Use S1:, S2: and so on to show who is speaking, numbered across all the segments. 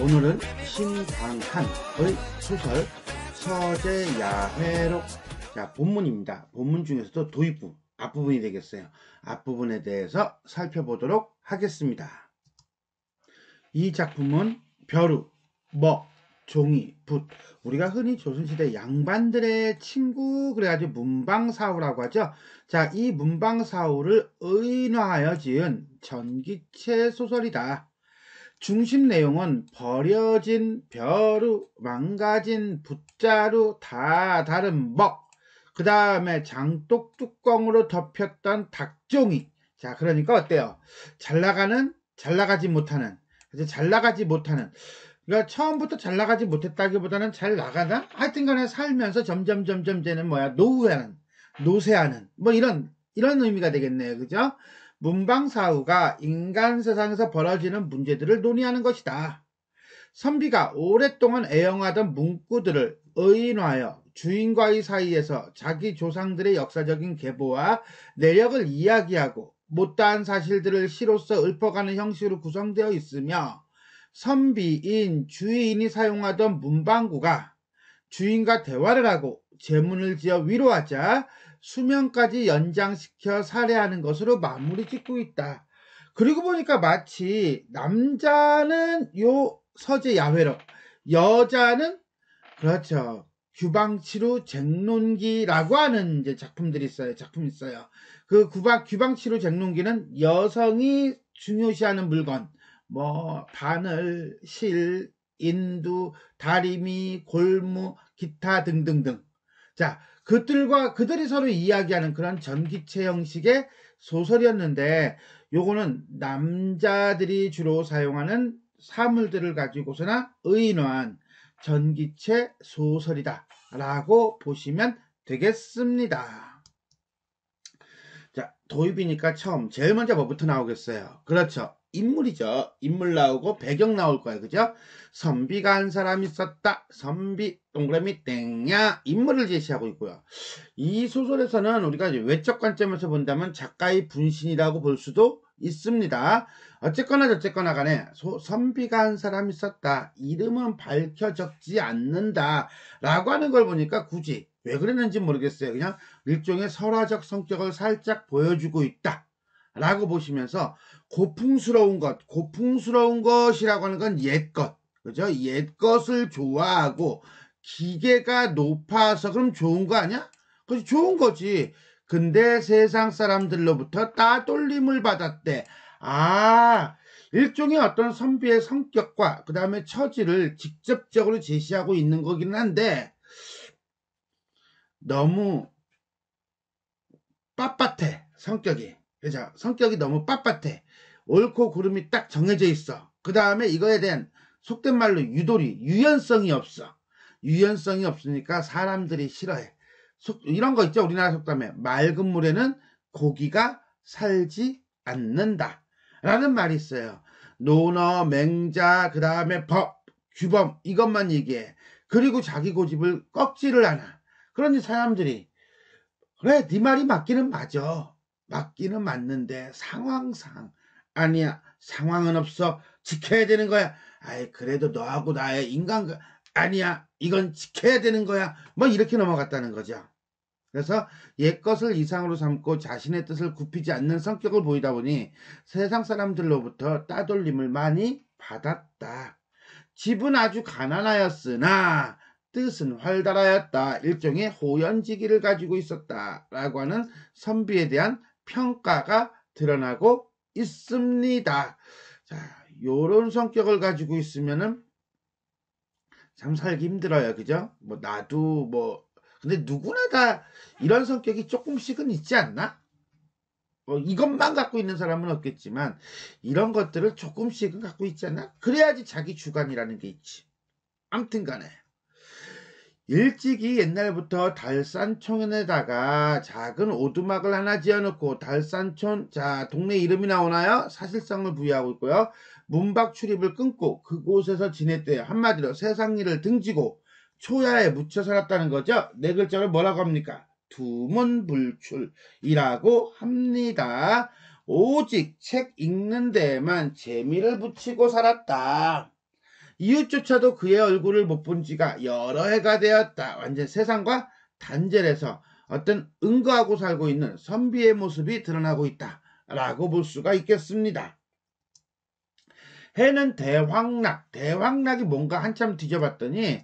S1: 오늘은 신광한의 소설 서재야회록 본문입니다. 본문 중에서도 도입부 앞부분이 되겠어요. 앞부분에 대해서 살펴보도록 하겠습니다. 이 작품은 벼루, 먹, 종이, 붓, 우리가 흔히 조선시대 양반들의 친구 그래가지고 문방사후라고 하죠. 자, 이 문방사후를 의인화하여 지은 전기체 소설이다. 중심 내용은 버려진 벼루, 망가진 붓자루, 다 다른 먹, 그 다음에 장독 뚜껑으로 덮였던 닭종이. 자, 그러니까 어때요? 잘 나가는, 잘 나가지 못하는. 그래서 잘 나가지 못하는. 그러니까 처음부터 잘 나가지 못했다기보다는 잘 나가나? 하여튼 간에 살면서 점점 쟤는 노쇠하는, 뭐 이런 의미가 되겠네요. 그죠? 문방사후가 인간 세상에서 벌어지는 문제들을 논의하는 것이다. 선비가 오랫동안 애용하던 문구들을 의인화하여 주인과의 사이에서 자기 조상들의 역사적인 계보와 내력을 이야기하고 못다한 사실들을 시로써 읊어가는 형식으로 구성되어 있으며, 선비인 주인이 사용하던 문방구가 주인과 대화를 하고 제문을 지어 위로하자 수명까지 연장시켜 살해하는 것으로 마무리 짓고 있다. 그리고 보니까 마치 남자는 요 서재 야회록, 여자는 그렇죠, 규방치루 쟁론기라고 하는 이제 작품이 있어요. 그 규방치루 쟁론기는 여성이 중요시하는 물건, 뭐 바늘, 실, 인두, 다리미, 골무, 기타 등등등. 자, 그들이 서로 이야기하는 그런 전기체 형식의 소설이었는데, 요거는 남자들이 주로 사용하는 사물들을 가지고서나 의인화한 전기체 소설이다 라고 보시면 되겠습니다. 자, 도입이니까 제일 먼저 뭐부터 나오겠어요? 그렇죠, 인물이죠. 인물 나오고 배경 나올 거예요. 그죠? 선비가 한 사람 있었다. 선비 동그라미 땡야, 인물을 제시하고 있고요. 이 소설에서는 우리가 외적 관점에서 본다면 작가의 분신이라고 볼 수도 있습니다. 어쨌거나 저쨌거나 간에 선비가 한 사람 있었다. 이름은 밝혀 적지 않는다 라고 하는 걸 보니까 굳이 왜 그랬는지 모르겠어요. 그냥 일종의 설화적 성격을 살짝 보여주고 있다 라고 보시면서, 고풍스러운 것이라고 하는 건 옛것, 그죠? 옛것을 좋아하고 기계가 높아서 그럼 좋은 거 아니야? 그렇지, 좋은 거지. 근데 세상 사람들로부터 따돌림을 받았대. 아, 일종의 어떤 선비의 성격과 그 다음에 처지를 직접적으로 제시하고 있는 거긴 한데, 너무 빳빳해, 성격이. 그죠? 성격이 너무 빳빳해. 옳고 그름이 딱 정해져 있어. 그 다음에 이거에 대한 속된 말로 유연성이 없어. 유연성이 없으니까 사람들이 싫어해. 이런 거 있죠? 우리나라 속담에 맑은 물에는 고기가 살지 않는다 라는 말이 있어요. 논어, 맹자, 그 다음에 법, 규범, 이것만 얘기해. 그리고 자기 고집을 꺾지를 않아. 그러니 사람들이, 그래, 네 말이 맞기는 맞아. 맞기는 맞는데 상황상 아니야, 상황은 없어, 지켜야 되는 거야. 아이, 그래도 너하고 나의 인간 아니야, 이건 지켜야 되는 거야. 뭐 이렇게 넘어갔다는 거죠. 그래서 옛것을 이상으로 삼고 자신의 뜻을 굽히지 않는 성격을 보이다 보니 세상 사람들로부터 따돌림을 많이 받았다. 집은 아주 가난하였으나 뜻은 활달하였다. 일종의 호연지기를 가지고 있었다 라고 하는 선비에 대한 평가가 드러나고 있습니다. 자, 요런 성격을 가지고 있으면은 참 살기 힘들어요. 그죠? 근데 누구나 다 이런 성격이 조금씩은 있지 않나? 이것만 갖고 있는 사람은 없겠지만 이런 것들을 조금씩은 갖고 있지 않나? 그래야지 자기 주관이라는 게 있지. 아무튼 간에 일찍이 옛날부터 달산촌에다가 작은 오두막을 하나 지어놓고, 달산촌, 자, 동네 이름이 나오나요? 사실성을 부여하고 있고요. 문밖 출입을 끊고 그곳에서 지냈대요. 한마디로 세상 일을 등지고 초야에 묻혀 살았다는 거죠. 네 글자를 뭐라고 합니까? 두문불출이라고 합니다. 오직 책 읽는 데에만 재미를 붙이고 살았다. 이웃조차도 그의 얼굴을 못 본 지가 여러 해가 되었다. 완전 세상과 단절해서 어떤 응거하고 살고 있는 선비의 모습이 드러나고 있다. 라고 볼 수가 있겠습니다. 해는 대황락. 대황락이 뭔가 한참 뒤져봤더니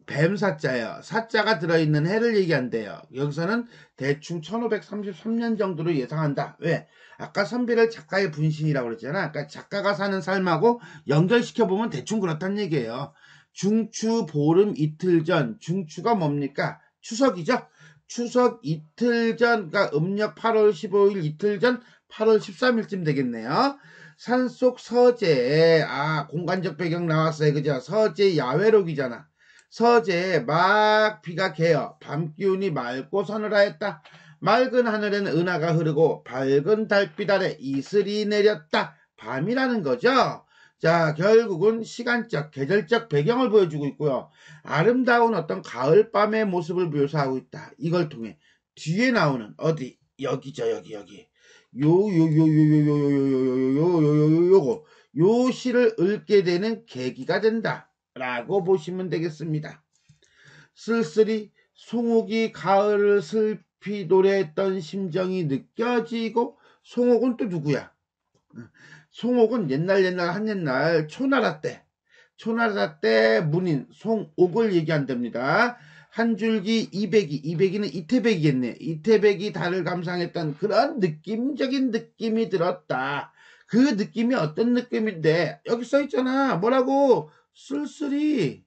S1: 뱀사자예요. 사자가 들어있는 해를 얘기한대요. 여기서는 대충 1533년 정도로 예상한다. 왜? 아까 선비를 작가의 분신이라고 그랬잖아. 그러니까 작가가 사는 삶하고 연결시켜보면 대충 그렇다는 얘기예요. 중추 보름 이틀 전. 중추가 뭡니까? 추석이죠. 추석 이틀 전, 그러니까 음력 8월 15일 이틀 전 8월 13일쯤 되겠네요. 산속 서재에 공간적 배경 나왔어요. 그죠? 서재 야외록이잖아. 서재에 막 비가 개어 밤 기운이 맑고 서늘하였다. 맑은 하늘에는 은하가 흐르고 밝은 달빛 아래 이슬이 내렸다. 밤이라는 거죠. 자, 결국은 시간적, 계절적 배경을 보여주고 있고요. 아름다운 어떤 가을밤의 모습을 묘사하고 있다. 이걸 통해 뒤에 나오는 어디 여기죠. 여기 요 시를 읽게 되는 계기가 된다 라고 보시면 되겠습니다. 쓸쓸히 송옥이 가을을 슬피 노래했던 심정이 느껴지고, 송옥은 또 누구야? 송옥은 옛날 한옛날 초나라 때 문인 송옥을 얘기한답니다. 한 줄기 이백이는 이태백이겠네. 이태백이 달을 감상했던 그런 느낌적인 느낌이 들었다. 그 느낌이 어떤 느낌인데 여기 써있잖아. 뭐라고? 쓸쓸히,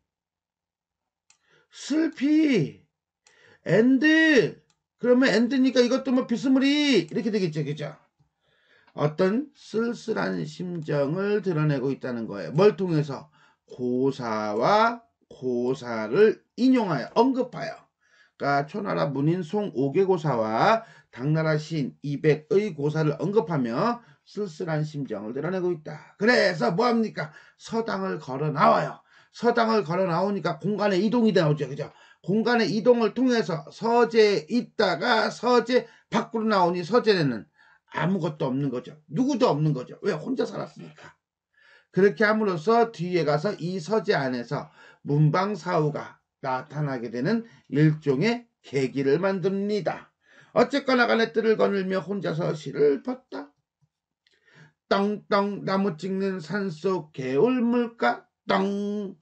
S1: 슬피, 엔드. 그러면 엔드니까 이것도 뭐 비스무리 이렇게 되겠죠. 그죠? 어떤 쓸쓸한 심정을 드러내고 있다는 거예요. 뭘 통해서? 고사와 고사를 인용하여 언급하여. 그러니까 초나라 문인 송옥의 고사와 당나라 시인 이백의 고사를 언급하며 쓸쓸한 심정을 드러내고 있다. 그래서 뭐합니까? 서당을 걸어 나와요. 서당을 걸어 나오니까 공간의 이동이 나오죠. 그죠? 공간의 이동을 통해서 서재에 있다가 서재 밖으로 나오니 서재에는 아무것도 없는 거죠. 누구도 없는 거죠. 왜? 혼자 살았으니까. 그렇게 함으로써 뒤에 가서 이 서재 안에서 문방사후가 나타나게 되는 일종의 계기를 만듭니다. 어쨌거나 간에 뜰을 거닐며 혼자서 시를 폈다. 떵떵 나무 찍는 산속 개울물가 떵떵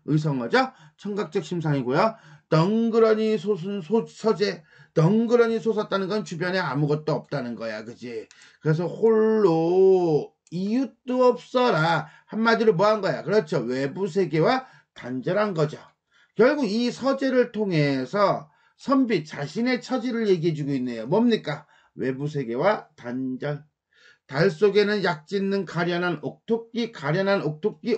S1: 의성어죠. 청각적 심상이고요. 덩그러니 솟은 서재, 덩그러니 솟았다는 건 주변에 아무것도 없다는 거야. 그지? 그래서 홀로 이웃도 없어라. 한마디로 뭐 한 거야? 그렇죠. 외부 세계와 단절한 거죠. 결국 이 서재를 통해서 선비 자신의 처지를 얘기해주고 있네요. 뭡니까? 외부 세계와 단절. 달 속에는 약 짖는 가련한 옥토끼,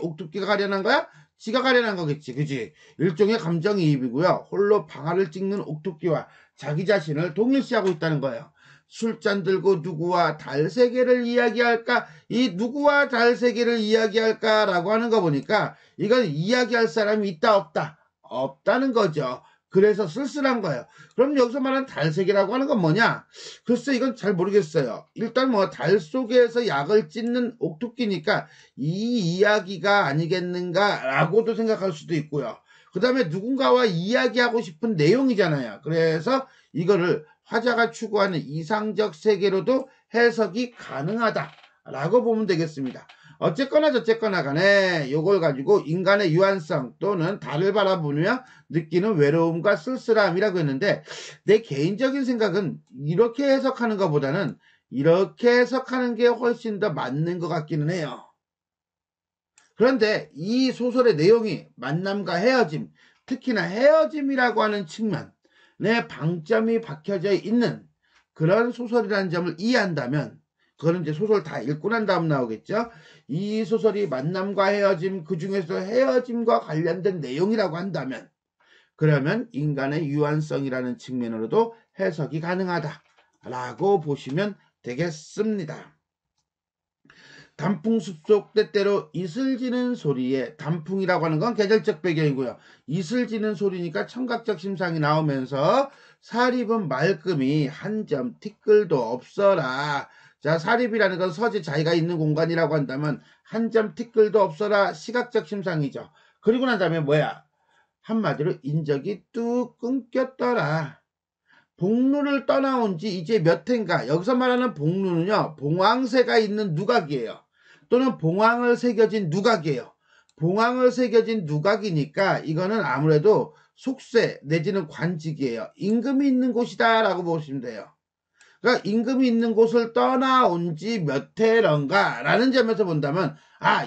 S1: 옥토끼가 가련한 거야? 지가 가련한 거겠지, 그지? 일종의 감정이입이고요. 홀로 방아를 찍는 옥토끼와 자기 자신을 동일시하고 있다는 거예요. 술잔 들고 누구와 달세계를 이야기할까? 이 누구와 달세계를 이야기할까라고 하는 거 보니까 이건 이야기할 사람이 있다 없다? 없다는 거죠. 그래서 쓸쓸한 거예요. 그럼 여기서 말하는 달세계라고 하는 건 뭐냐? 글쎄 이건 잘 모르겠어요. 일단 달 속에서 약을 찢는 옥토끼니까 이 이야기가 아니겠는가라고도 생각할 수도 있고요. 그 다음에 누군가와 이야기하고 싶은 내용이잖아요. 그래서 이거를 화자가 추구하는 이상적 세계로도 해석이 가능하다라고 보면 되겠습니다. 어쨌거나 저쨌거나 간에 요걸 가지고 인간의 유한성 또는 달을 바라보며 느끼는 외로움과 쓸쓸함이라고 했는데 내 개인적인 생각은 이렇게 해석하는 것보다는 이렇게 해석하는 게 훨씬 더 맞는 것 같기는 해요. 그런데 이 소설의 내용이 만남과 헤어짐, 특히나 헤어짐이라고 하는 측면에 방점이 박혀져 있는 그런 소설이라는 점을 이해한다면 그거는 이제 소설 다 읽고 난 다음 나오겠죠. 이 소설이 만남과 헤어짐, 그 중에서 헤어짐과 관련된 내용이라고 한다면 그러면 인간의 유한성이라는 측면으로도 해석이 가능하다라고 보시면 되겠습니다. 단풍 숲속 때때로 이슬 지는 소리에 단풍이라고 하는 건 계절적 배경이고요. 이슬 지는 소리니까 청각적 심상이 나오면서 살 입은 말끔히 한 점 티끌도 없어라. 자, 사립이라는 건 서재 자기가 있는 공간이라고 한다면 한 점 티끌도 없어라 시각적 심상이죠. 그리고 난 다음에 뭐야? 한마디로 인적이 뚝 끊겼더라. 복루를 떠나온 지 이제 몇 해인가. 여기서 말하는 복루는요, 봉황새가 있는 누각이에요. 또는 봉황을 새겨진 누각이에요. 봉황을 새겨진 누각이니까 이거는 아무래도 속세 내지는 관직이에요. 임금이 있는 곳이다 라고 보시면 돼요. 그러니까 임금이 있는 곳을 떠나온 지 몇 해런가 라는 점에서 본다면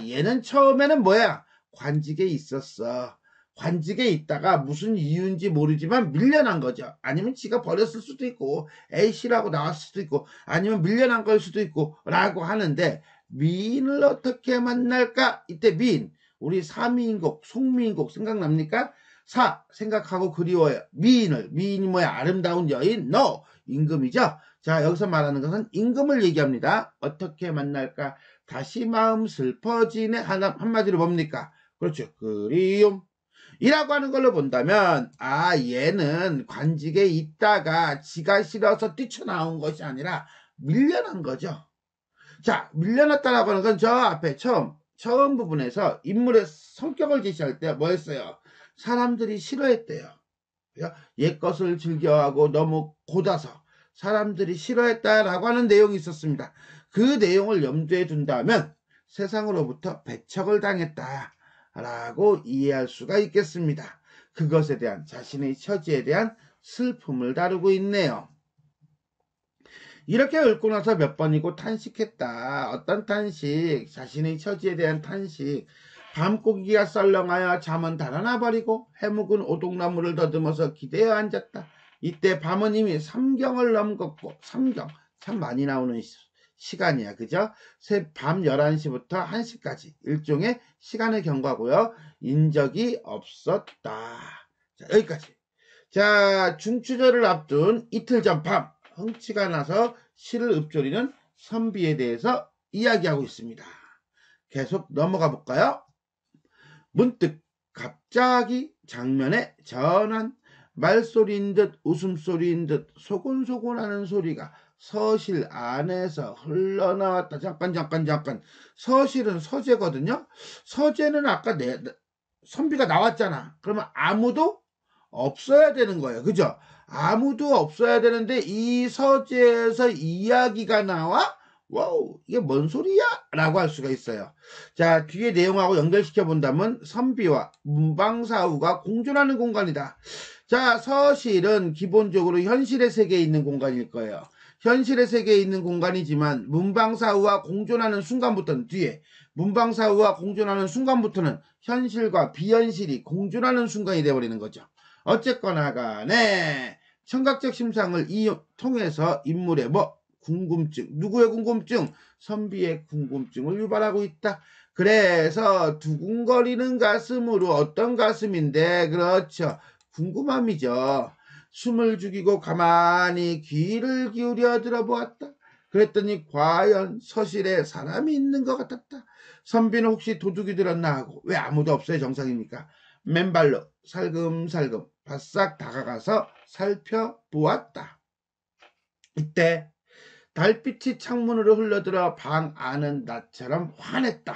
S1: 얘는 처음에는 뭐야? 관직에 있었어. 관직에 있다가 무슨 이유인지 모르지만 밀려난 거죠. 아니면 지가 버렸을 수도 있고 A씨라고 나왔을 수도 있고 아니면 밀려난 걸 수도 있고 라고 하는데 미인을 어떻게 만날까? 이때 미인 우리 사미인곡 송미인곡 생각납니까? 사 생각하고 그리워요. 미인이 뭐야? 아름다운 여인? No! 임금이죠. 자, 여기서 말하는 것은 임금을 얘기합니다. 어떻게 만날까? 다시 마음 슬퍼지네. 한마디로 뭡니까? 그렇죠. 그리움. 이라고 하는 걸로 본다면 얘는 관직에 있다가 지가 싫어서 뛰쳐나온 것이 아니라 밀려난 거죠. 자, 밀려났다라고 하는 건 저 앞에 처음 부분에서 인물의 성격을 제시할 때 뭐였어요? 사람들이 싫어했대요. 옛것을 즐겨하고 너무 고다서 사람들이 싫어했다라고 하는 내용이 있었습니다. 그 내용을 염두에 둔다면 세상으로부터 배척을 당했다라고 이해할 수가 있겠습니다. 그것에 대한 자신의 처지에 대한 슬픔을 다루고 있네요. 이렇게 읽고 나서 몇 번이고 탄식했다. 어떤 탄식? 자신의 처지에 대한 탄식. 밤고기가 썰렁하여 잠은 달아나 버리고 해묵은 오동나무를 더듬어서 기대어 앉았다. 이때 밤은 이미 삼경을 넘겼고 삼경 참 많이 나오는 시간이야. 그죠? 밤 11시부터 1시까지 일종의 시간을 경과하고요. 인적이 없었다. 자, 여기까지. 자, 중추절을 앞둔 이틀 전 밤 흥치가 나서 시를 읊조리는 선비에 대해서 이야기하고 있습니다. 계속 넘어가 볼까요? 문득 갑자기 장면에 전한 말소리인 듯 웃음소리인 듯 소곤소곤하는 소리가 서실 안에서 흘러나왔다. 잠깐. 서실은 서재거든요. 서재는 아까 선비가 나왔잖아. 그러면 아무도 없어야 되는 거예요. 그죠? 아무도 없어야 되는데 이 서재에서 이야기가 나와? 와우, 이게 뭔 소리야? 라고 할 수가 있어요. 자, 뒤에 내용하고 연결시켜 본다면 선비와 문방사우가 공존하는 공간이다. 자, 서실은 기본적으로 현실의 세계에 있는 공간일 거예요. 현실의 세계에 있는 공간이지만 문방사우와 공존하는 순간부터는 뒤에 문방사우와 공존하는 순간부터는 현실과 비현실이 공존하는 순간이 되어버리는 거죠. 어쨌거나 간에 청각적 심상을 통해서 인물의 궁금증, 누구의 궁금증? 선비의 궁금증을 유발하고 있다. 그래서 두근거리는 가슴으로 어떤 가슴인데 그렇죠. 궁금함이죠. 숨을 죽이고 가만히 귀를 기울여 들어보았다. 그랬더니 과연 서실에 사람이 있는 것 같았다. 선비는 혹시 도둑이 들었나 하고 왜 아무도 없어요? 정상입니까? 맨발로 살금살금 바싹 다가가서 살펴보았다. 이때 달빛이 창문으로 흘러들어 방 안은 나처럼 환했다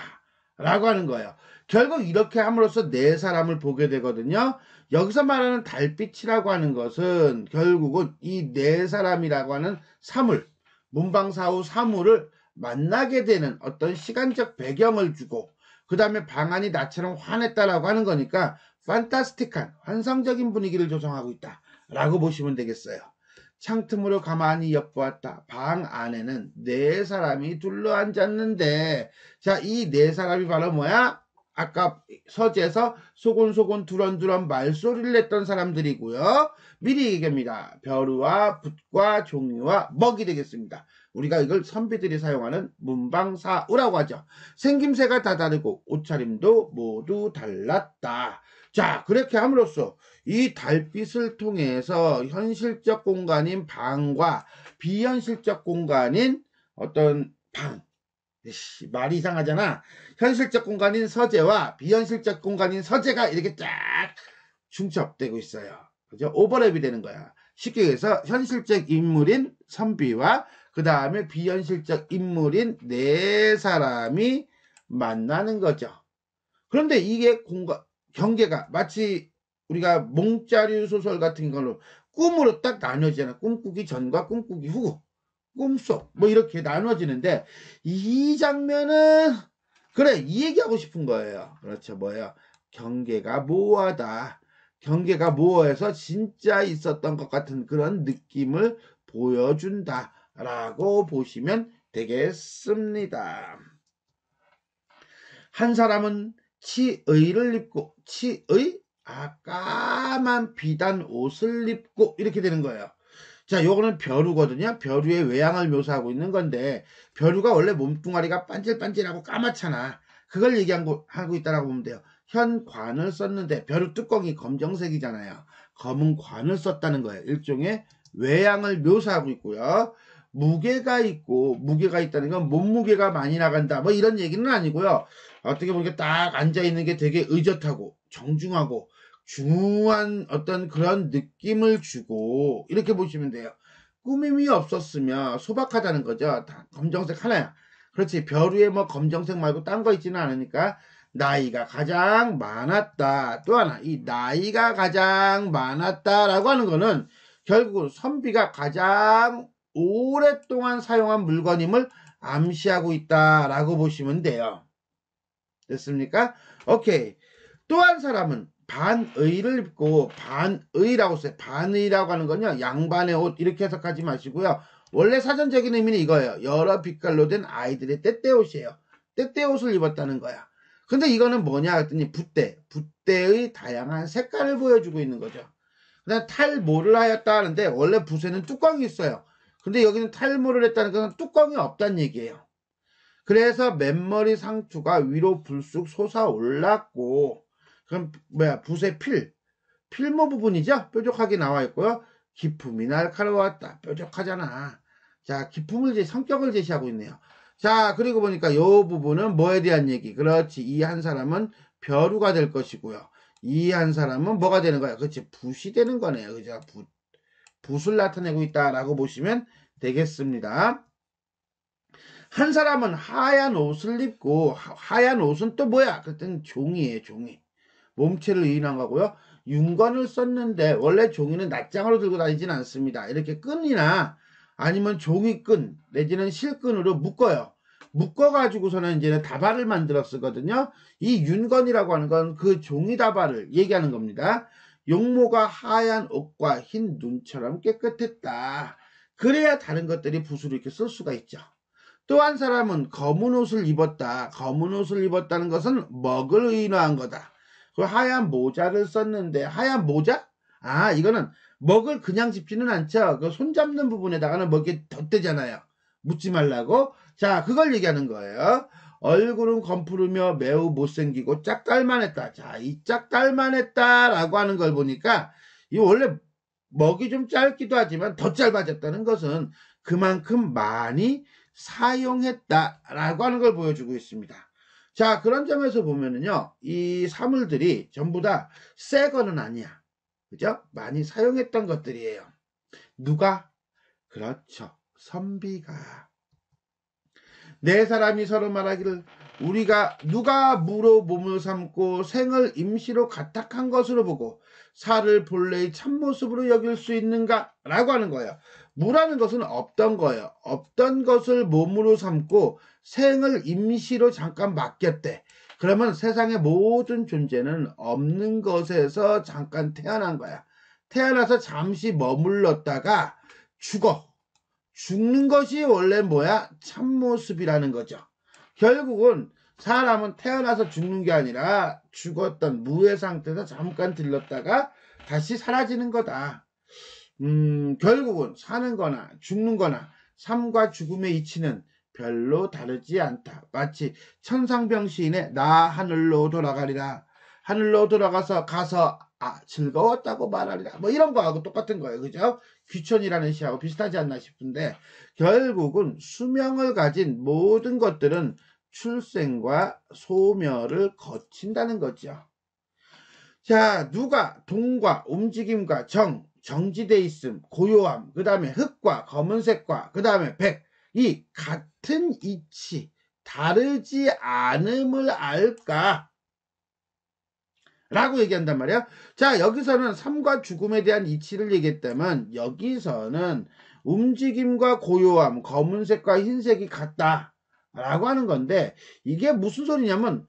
S1: 라고 하는 거예요. 결국 이렇게 함으로써 네 사람을 보게 되거든요. 여기서 말하는 달빛이라고 하는 것은 결국은 이 네 사람이라고 하는 사물, 문방사우 사물을 만나게 되는 어떤 시간적 배경을 주고 그 다음에 방 안이 나처럼 환했다라고 하는 거니까 판타스틱한 환상적인 분위기를 조성하고 있다 라고 보시면 되겠어요. 창틈으로 가만히 엿보았다. 방 안에는 네 사람이 둘러앉았는데 자, 이 네 사람이 바로 뭐야? 아까 서재에서 소곤소곤 두런두런 말소리를 냈던 사람들이고요. 미리 얘기합니다. 벼루와 붓과 종이와 먹이 되겠습니다. 우리가 이걸 선비들이 사용하는 문방사우라고 하죠. 생김새가 다 다르고 옷차림도 모두 달랐다. 자, 그렇게 함으로써 이 달빛을 통해서 현실적 공간인 방과 비현실적 공간인 어떤 방, 말이 이상하잖아. 현실적 공간인 서재와 비현실적 공간인 서재가 이렇게 쫙 중첩되고 있어요. 그죠? 오버랩이 되는 거야. 쉽게 얘기해서 현실적 인물인 선비와 그 다음에 비현실적 인물인 네 사람이 만나는 거죠. 그런데 이게 경계가 마치 우리가 몽자류 소설 같은 걸로 꿈으로 딱 나눠지잖아. 꿈꾸기 전과 꿈꾸기 후, 꿈속 뭐 이렇게 나눠지는데 이 장면은 그래 이 얘기하고 싶은 거예요. 그렇죠. 뭐예요? 경계가 모호하다. 경계가 모호해서 진짜 있었던 것 같은 그런 느낌을 보여준다 라고 보시면 되겠습니다. 한 사람은 치의를 입고 치의? 까만 비단 옷을 입고 이렇게 되는 거예요. 자, 요거는 벼루거든요. 벼루의 외양을 묘사하고 있는 건데 벼루가 원래 몸뚱아리가 반질반질하고 까맣잖아. 그걸 얘기하고 있다라고 보면 돼요. 현 관을 썼는데 벼루 뚜껑이 검정색이잖아요. 검은 관을 썼다는 거예요. 일종의 외양을 묘사하고 있고요. 무게가 있고 무게가 있다는 건 몸무게가 많이 나간다 뭐 이런 얘기는 아니고요. 어떻게 보니까 딱 앉아있는 게 되게 의젓하고 정중하고 중후한 어떤 그런 느낌을 주고 이렇게 보시면 돼요. 꾸밈이 없었으면 소박하다는 거죠. 다 검정색 하나야. 그렇지. 별 위에 뭐 검정색 말고 딴 거 있지는 않으니까 나이가 가장 많았다. 또 하나 이 나이가 가장 많았다라고 하는 거는 결국은 선비가 가장 오랫동안 사용한 물건임을 암시하고 있다라고 보시면 돼요. 됐습니까? 오케이. 또 한 사람은 반의를 입고 반의라고 써요. 반의라고 하는 건요. 양반의 옷 이렇게 해석하지 마시고요. 원래 사전적인 의미는 이거예요. 여러 빛깔로 된 아이들의 떼떼옷이에요. 떼떼옷을 입었다는 거야. 근데 이거는 뭐냐 했더니 붓대의 다양한 색깔을 보여주고 있는 거죠. 그다음 탈모를 하였다 하는데 원래 붓에는 뚜껑이 있어요. 근데 여기는 탈모를 했다는 것은 뚜껑이 없다는 얘기예요. 그래서 맨머리 상투가 위로 불쑥 솟아올랐고 그럼 붓의 필모 부분이죠. 뾰족하게 나와 있고요. 기품이 날카로웠다. 뾰족하잖아. 자, 기품을 성격을 제시하고 있네요. 자, 그리고 보니까 이 부분은 뭐에 대한 얘기? 그렇지. 이 한 사람은 벼루가 될 것이고요. 이 한 사람은 뭐가 되는 거야? 그렇지. 붓이 되는 거네요. 그죠? 붓을 나타내고 있다라고 보시면 되겠습니다. 한 사람은 하얀 옷을 입고 하얀 옷은 또 뭐야? 그랬더니 종이에요. 종이. 몸체를 의인한 거고요. 윤건을 썼는데 원래 종이는 낱장으로 들고 다니지는 않습니다. 이렇게 끈이나 아니면 종이끈 내지는 실끈으로 묶어요. 묶어가지고서는 이제 다발을 만들어 쓰거든요. 이 윤건이라고 하는 건 그 종이 다발을 얘기하는 겁니다. 용모가 하얀 옷과 흰 눈처럼 깨끗했다. 그래야 다른 것들이 붓으로 이렇게 쓸 수가 있죠. 또 한 사람은 검은 옷을 입었다. 검은 옷을 입었다는 것은 먹을 의인화한 거다. 그 하얀 모자를 썼는데 하얀 모자? 이거는 먹을 그냥 집지는 않죠. 그 손잡는 부분에다가는 먹이 덧대잖아요. 묻지 말라고. 자, 그걸 얘기하는 거예요. 얼굴은 검푸르며 매우 못생기고 짝깔만했다. 자, 이 짝깔만했다라고 하는 걸 보니까 이 원래 먹이 좀 짧기도 하지만 더 짧아졌다는 것은 그만큼 많이 사용했다라고 하는 걸 보여주고 있습니다. 자, 그런 점에서 보면은요, 이 사물들이 전부 다 새 거는 아니야. 그죠? 많이 사용했던 것들이에요. 누가? 그렇죠. 선비가. 네 사람이 서로 말하기를 우리가 누가 무로 몸을 삼고 생을 임시로 가탁한 것으로 보고 살을 본래의 참모습으로 여길 수 있는가? 라고 하는 거예요. 무라는 것은 없던 거예요. 없던 것을 몸으로 삼고 생을 임시로 잠깐 맡겼대. 그러면 세상의 모든 존재는 없는 것에서 잠깐 태어난 거야. 태어나서 잠시 머물렀다가 죽는 것이 원래 뭐야? 참모습이라는 거죠. 결국은 사람은 태어나서 죽는 게 아니라 죽었던 무의 상태에서 잠깐 들렀다가 다시 사라지는 거다. 결국은 사는 거나 죽는 거나 삶과 죽음의 이치는 별로 다르지 않다. 마치 천상병 시인의 나 하늘로 돌아가리라. 하늘로 가서 즐거웠다고 말하리라. 뭐 이런 거하고 똑같은 거예요. 그죠? 귀천이라는 시하고 비슷하지 않나 싶은데 결국은 수명을 가진 모든 것들은 출생과 소멸을 거친다는 거죠. 자, 누가 동과 움직임과 정, 정지돼 있음, 고요함, 그 다음에 흑과 검은색과 그 다음에 백, 이 같은 이치, 다르지 않음을 알까? 라고 얘기한단 말이야. 자, 여기서는 삶과 죽음에 대한 이치를 얘기했다면 여기서는 움직임과 고요함, 검은색과 흰색이 같다 라고 하는 건데, 이게 무슨 소리냐면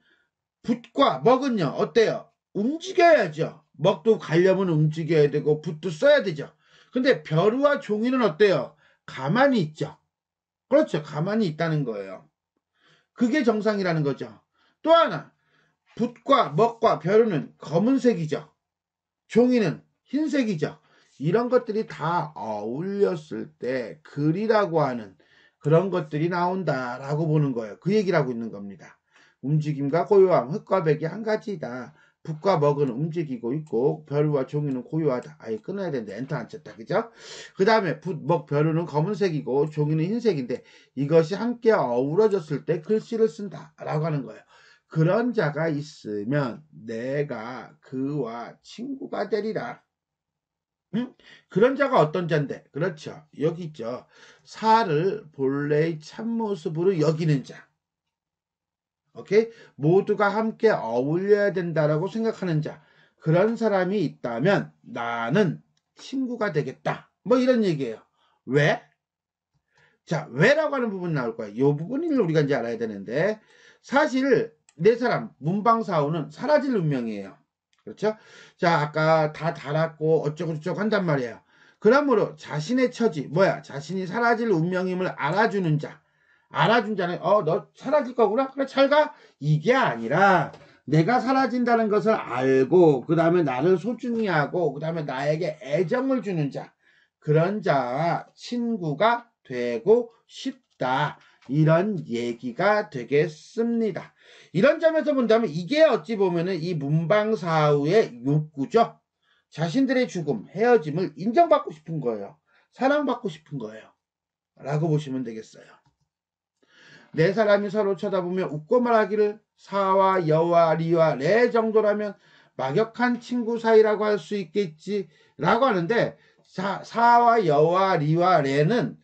S1: 붓과 먹은요 어때요? 움직여야죠. 먹도 가려면 움직여야 되고 붓도 써야 되죠. 근데 벼루와 종이는 어때요? 가만히 있죠. 그렇죠. 가만히 있다는 거예요. 그게 정상이라는 거죠. 또 하나, 붓과 먹과 벼루는 검은색이죠. 종이는 흰색이죠. 이런 것들이 다 어울렸을 때 글이라고 하는 그런 것들이 나온다라고 보는 거예요. 그 얘기를 하고 있는 겁니다. 움직임과 고요함, 흙과 백이 한 가지다. 붓과 먹은 움직이고 있고 벼루와 종이는 고요하다. 아예 끊어야 되는데 엔터 안 쳤다. 그죠? 그 다음에 붓, 먹, 벼루는 검은색이고 종이는 흰색인데 이것이 함께 어우러졌을 때 글씨를 쓴다 라고 하는 거예요. 그런 자가 있으면 내가 그와 친구가 되리라. 응? 그런 자가 어떤 자인데? 그렇죠. 여기 있죠. 사를 본래의 참모습으로 여기는 자. 오케이? 모두가 함께 어울려야 된다라고 생각하는 자. 그런 사람이 있다면 나는 친구가 되겠다. 뭐 이런 얘기예요. 왜? 자, 왜라고 하는 부분 나올 거야. 이 부분을 우리가 이제 알아야 되는데 사실 네 사람 문방사오는 사라질 운명이에요. 그렇죠? 자, 아까 다 달았고 어쩌고저쩌고 한단 말이에요. 그러므로 자신의 처지, 뭐야? 자신이 사라질 운명임을 알아주는 자. 알아준 자는 너 사라질 거구나? 그래 잘 가? 이게 아니라 내가 사라진다는 것을 알고 그 다음에 나를 소중히 하고 그 다음에 나에게 애정을 주는 자. 그런 자와 친구가 되고 싶다. 이런 얘기가 되겠습니다. 이런 점에서 본다면 이게 어찌 보면은 이 문방사우의 욕구죠. 자신들의 죽음, 헤어짐을 인정받고 싶은 거예요. 사랑받고 싶은 거예요. 라고 보시면 되겠어요. 네 사람이 서로 쳐다보며 웃고 말하기를 사와 여와 리와 레 정도라면 막역한 친구 사이라고 할 수 있겠지 라고 하는데 사와 여와 리와 레는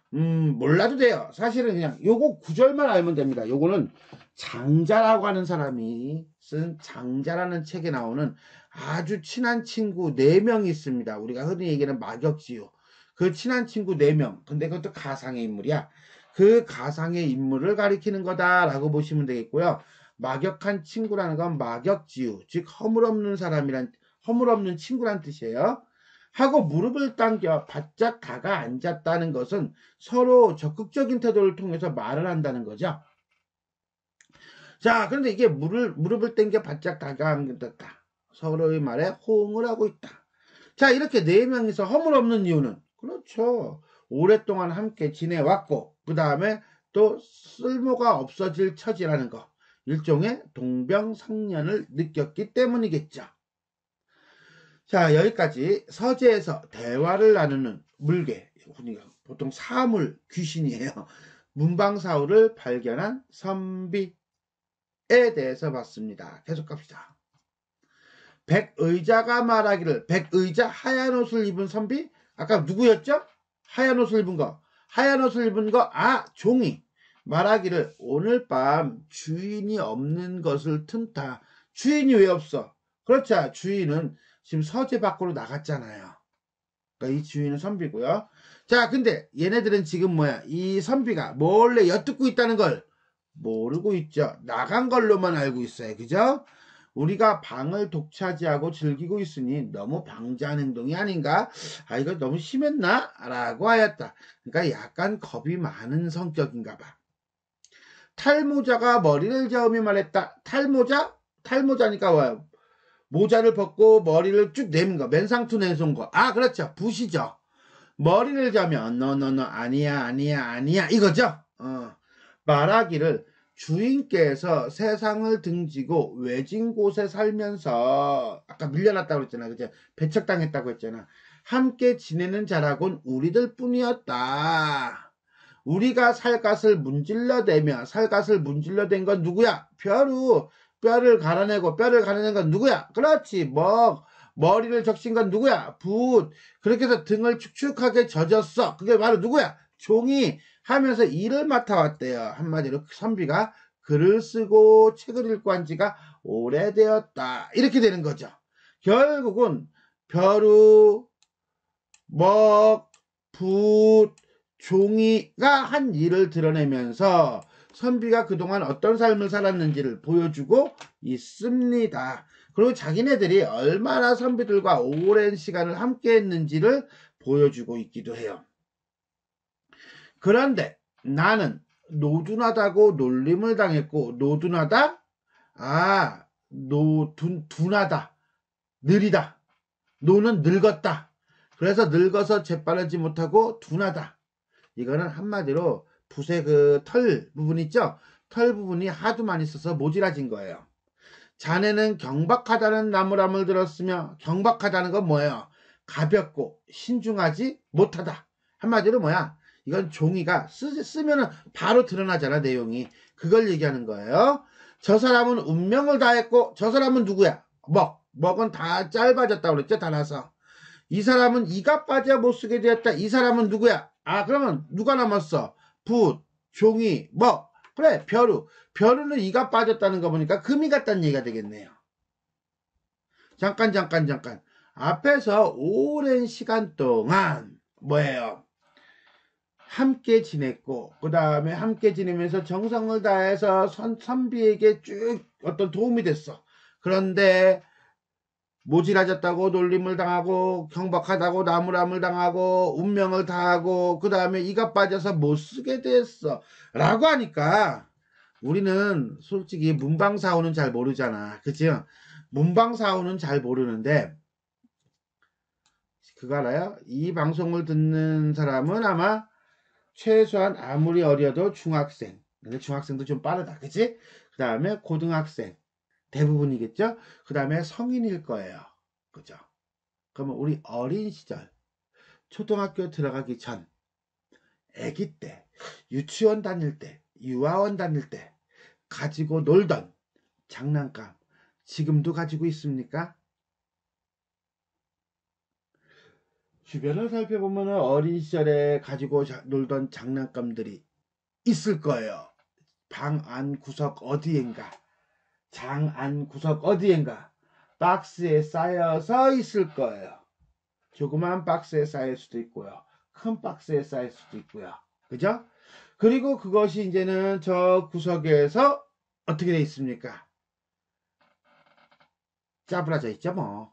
S1: 몰라도 돼요. 사실은 그냥 요거 구절만 알면 됩니다. 요거는 장자라고 하는 사람이 쓴 장자라는 책에 나오는 아주 친한 친구 4명이 있습니다. 우리가 흔히 얘기하는 막역지요. 그 친한 친구 4명. 근데 그것도 가상의 인물이야. 그 가상의 인물을 가리키는 거다라고 보시면 되겠고요. 막역한 친구라는 건 막역지우, 즉 허물없는 사람이란 허물없는 친구란 뜻이에요. 하고 무릎을 당겨 바짝 가가앉았다는 것은 서로 적극적인 태도를 통해서 말을 한다는 거죠. 자, 그런데 이게 무릎을 당겨 바짝 가가앉았다. 서로의 말에 호응을 하고 있다. 자, 이렇게 4명이서 허물없는 이유는 그렇죠. 오랫동안 함께 지내왔고 그 다음에 또 쓸모가 없어질 처지라는 거. 일종의 동병상련을 느꼈기 때문이겠죠. 자, 여기까지 서재에서 대화를 나누는 물개, 보통 사물, 귀신이에요. 문방사우를 발견한 선비에 대해서 봤습니다. 계속 갑시다. 백의자가 말하기를, 백의자 하얀 옷을 입은 선비? 아까 누구였죠? 하얀 옷을 입은 거. 하얀 옷을 입은 거, 종이. 말하기를 오늘 밤 주인이 없는 것을 틈타. 주인이 왜 없어? 그렇죠. 주인은 지금 서재 밖으로 나갔잖아요. 그러니까 이 주인은 선비고요. 자, 근데 얘네들은 지금 뭐야? 이 선비가 몰래 엿듣고 있다는 걸 모르고 있죠. 나간 걸로만 알고 있어요. 그죠? 우리가 방을 독차지하고 즐기고 있으니 너무 방자한 행동이 아닌가? 이거 너무 심했나? 라고 하였다. 그러니까 약간 겁이 많은 성격인가 봐. 탈모자가 머리를 저으며 말했다. 탈모자니까 뭐야? 모자를 벗고 머리를 쭉 내민 거. 맨상투 내놓은 거. 그렇죠. 붓이죠. 머리를 자면 너 아니야 이거죠. 말하기를 주인께서 세상을 등지고 외진 곳에 살면서 아까 밀려났다고 했잖아. 그죠? 배척당했다고 했잖아. 함께 지내는 자라곤 우리들 뿐이었다. 우리가 살갗을 문질러댄 건 누구야? 뼈를 갈아낸 건 누구야? 그렇지. 머리를 적신 건 누구야? 붓. 그렇게 해서 등을 축축하게 젖었어. 그게 바로 누구야? 종이 하면서 일을 맡아왔대요. 한마디로 선비가 글을 쓰고 책을 읽고 한 지가 오래되었다. 이렇게 되는 거죠. 결국은 벼루, 먹, 붓, 종이가 한 일을 드러내면서 선비가 그동안 어떤 삶을 살았는지를 보여주고 있습니다. 그리고 자기네들이 얼마나 선비들과 오랜 시간을 함께 했는지를 보여주고 있기도 해요. 그런데 나는 노둔하다고 놀림을 당했고, 노둔하다? 둔하다. 느리다. 노는 늙었다. 그래서 늙어서 재빠르지 못하고 둔하다. 이거는 한마디로 붓의 그 털 부분 있죠? 털 부분이 하도 많이 써서 모질라진 거예요. 자네는 경박하다는 나무람을 들었으며, 경박하다는 건 뭐예요? 가볍고 신중하지 못하다. 한마디로 뭐야? 이건 종이가 쓰면은 바로 드러나잖아, 내용이. 그걸 얘기하는 거예요. 저 사람은 운명을 다했고, 저 사람은 누구야? 먹은 다 짧아졌다고 그랬죠, 달아서. 이 사람은 이가 빠져 못 쓰게 되었다. 이 사람은 누구야? 그러면 누가 남았어? 붓, 종이, 그래, 벼루. 벼루는 이가 빠졌다는 거 보니까 금이 갔다는 얘기가 되겠네요. 잠깐. 앞에서 오랜 시간 동안 뭐예요? 함께 지냈고, 그 다음에 함께 지내면서 정성을 다해서 선비에게 쭉 어떤 도움이 됐어. 그런데 모질라졌다고 놀림을 당하고, 경박하다고 나무람을 당하고, 운명을 다하고, 그 다음에 이가 빠져서 못 쓰게 됐어 라고 하니까 우리는 솔직히 문방사오는 잘 모르잖아. 그치? 문방사오는 잘 모르는데 그거 알아요? 이 방송을 듣는 사람은 아마 최소한 아무리 어려도 중학생, 근데 중학생도 좀 빠르다. 그치? 그 다음에 고등학생 대부분이겠죠? 그 다음에 성인일 거예요. 그죠? 그러면 우리 어린 시절, 초등학교 들어가기 전, 아기 때, 유치원 다닐 때, 유아원 다닐 때 가지고 놀던 장난감 지금도 가지고 있습니까? 주변을 살펴보면 어린 시절에 가지고 놀던 장난감들이 있을 거예요. 방 안 구석 어디엔가, 장 안 구석 어디엔가 박스에 쌓여서 있을 거예요. 조그만 박스에 쌓일 수도 있고요. 큰 박스에 쌓일 수도 있고요. 그죠? 그리고 그것이 이제는 저 구석에서 어떻게 돼 있습니까? 짜부라져 있죠, 뭐.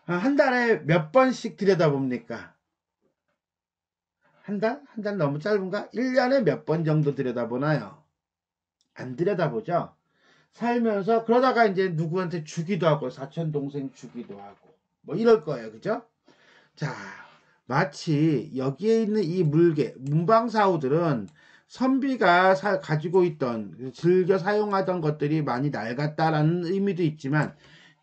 S1: 한 달에 몇 번씩 들여다봅니까? 한 달? 한 달 너무 짧은가? 1년에 몇 번 정도 들여다보나요? 안 들여다보죠? 살면서 그러다가 이제 누구한테 주기도 하고, 사촌 동생 주기도 하고, 뭐 이럴 거예요. 그죠? 자, 마치 여기에 있는 이 물개, 문방사우들은 선비가 가지고 있던, 즐겨 사용하던 것들이 많이 낡았다라는 의미도 있지만,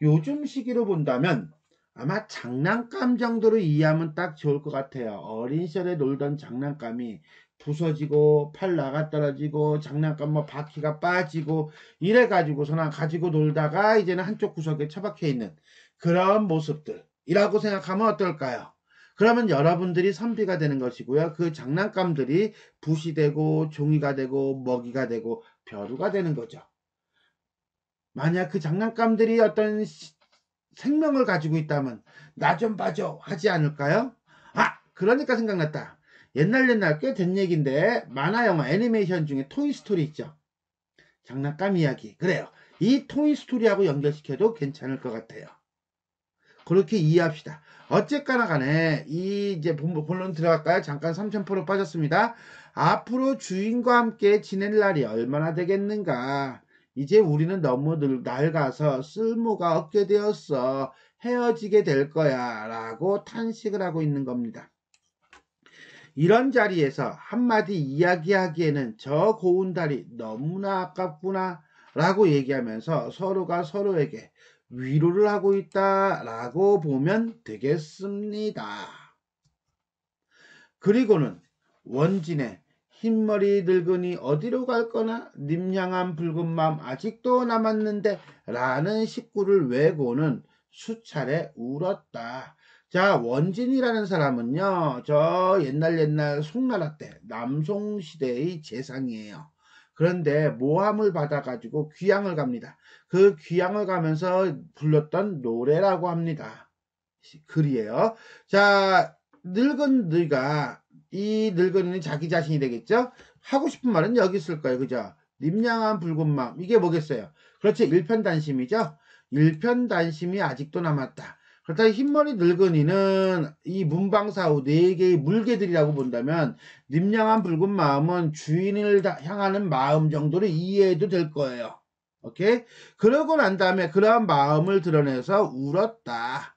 S1: 요즘 시기로 본다면 아마 장난감 정도로 이해하면 딱 좋을 것 같아요. 어린 시절에 놀던 장난감이 부서지고 팔 나가 떨어지고 장난감 뭐 바퀴가 빠지고 이래가지고서는 가지고 놀다가 이제는 한쪽 구석에 처박혀 있는 그런 모습들이라고 생각하면 어떨까요? 그러면 여러분들이 선비가 되는 것이고요. 그 장난감들이 붓이 되고 종이가 되고 먹이가 되고 벼루가 되는 거죠. 만약 그 장난감들이 어떤 생명을 가지고 있다면 나 좀 봐줘 하지 않을까요? 그러니까 생각났다. 옛날 꽤 된 얘기인데 만화 영화 애니메이션 중에 토이스토리 있죠. 장난감 이야기. 그래요. 이 토이스토리하고 연결시켜도 괜찮을 것 같아요. 그렇게 이해합시다. 어쨌거나 간에 이제 본론 들어갈까요? 잠깐 3000% 빠졌습니다. 앞으로 주인과 함께 지낼 날이 얼마나 되겠는가. 이제 우리는 너무 낡아서 쓸모가 없게 되었어. 헤어지게 될 거야 라고 탄식을 하고 있는 겁니다. 이런 자리에서 한마디 이야기하기에는 저 고운 달이 너무나 아깝구나 라고 얘기하면서 서로가 서로에게 위로를 하고 있다라고 보면 되겠습니다. 그리고는 원진의 흰머리 늙은이 어디로 갈 거나 님양한 붉은 마음 아직도 남았는데 라는 식구를 외고는 수차례 울었다. 자, 원진이라는 사람은요, 저 옛날 송나라 때 남송시대의 재상이에요. 그런데 모함을 받아가지고 귀양을 갑니다. 그 귀양을 가면서 불렀던 노래라고 합니다. 글이에요. 자, 늙은 늙아, 이 늙은이는 자기 자신이 되겠죠? 하고 싶은 말은 여기 있을 거예요. 그죠? 님양한 붉은 마음. 이게 뭐겠어요? 그렇죠. 일편단심이죠? 일편단심이 아직도 남았다. 그렇다면 흰머리 늙은이는 이 문방사후 4개의 물개들이라고 본다면 님양한 붉은 마음은 주인을 향하는 마음 정도로 이해해도 될 거예요. 오케이? 그러고 난 다음에 그러한 마음을 드러내서 울었다.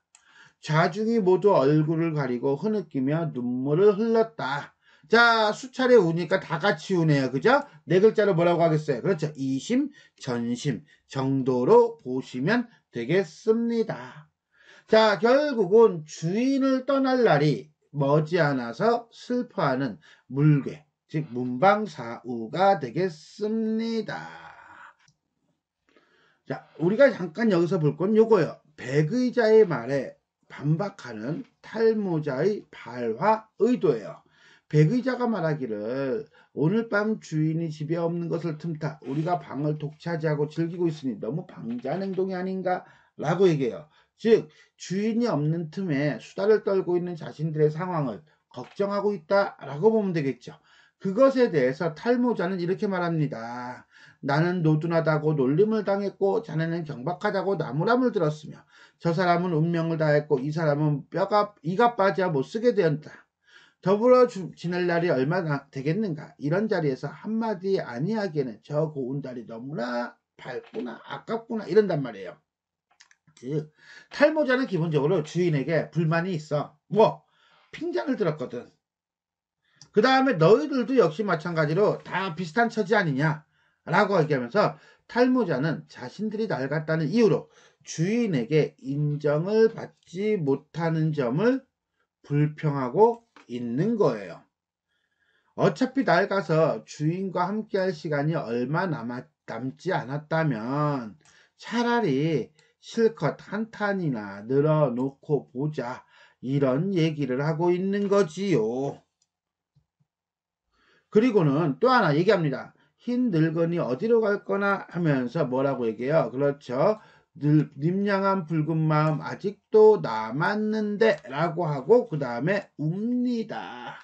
S1: 좌중이 모두 얼굴을 가리고 흐느끼며 눈물을 흘렸다. 자, 수차례 우니까 다 같이 우네요. 그죠? 4글자로 뭐라고 하겠어요? 그렇죠. 이심, 전심 정도로 보시면 되겠습니다. 자, 결국은 주인을 떠날 날이 머지않아서 슬퍼하는 물괴, 즉 문방사우가 되겠습니다. 자, 우리가 잠깐 여기서 볼 건 요거예요. 백의자의 말에 반박하는 탈모자의 발화 의도예요. 백의자가 말하기를 오늘 밤 주인이 집에 없는 것을 틈타 우리가 방을 독차지하고 즐기고 있으니 너무 방자한 행동이 아닌가 라고 얘기해요. 즉 주인이 없는 틈에 수다를 떨고 있는 자신들의 상황을 걱정하고 있다라고 보면 되겠죠. 그것에 대해서 탈모자는 이렇게 말합니다. 나는 노둔하다고 놀림을 당했고 자네는 경박하다고 나무람을 들었으며 저 사람은 운명을 다했고 이 사람은 이가 빠져 못쓰게 되었다. 더불어 지낼 날이 얼마나 되겠는가. 이런 자리에서 한마디 아니하기에는 저 고운 달이 너무나 밝구나 아깝구나 이런단 말이에요. 즉 탈모자는 기본적으로 주인에게 불만이 있어. 뭐 핀잔을 들었거든. 그 다음에 너희들도 역시 마찬가지로 다 비슷한 처지 아니냐 라고 얘기하면서 탈모자는 자신들이 낡았다는 이유로 주인에게 인정을 받지 못하는 점을 불평하고 있는 거예요. 어차피 낡아서 주인과 함께할 시간이 얼마 남지 않았다면 차라리 실컷 한탄이나 늘어놓고 보자 이런 얘기를 하고 있는 거지요. 그리고는 또 하나 얘기합니다. 흰 늙은이 어디로 갈 거나 하면서 뭐라고 얘기해요? 그렇죠. 님양한 붉은 마음 아직도 남았는데 라고 하고 그 다음에 웁니다.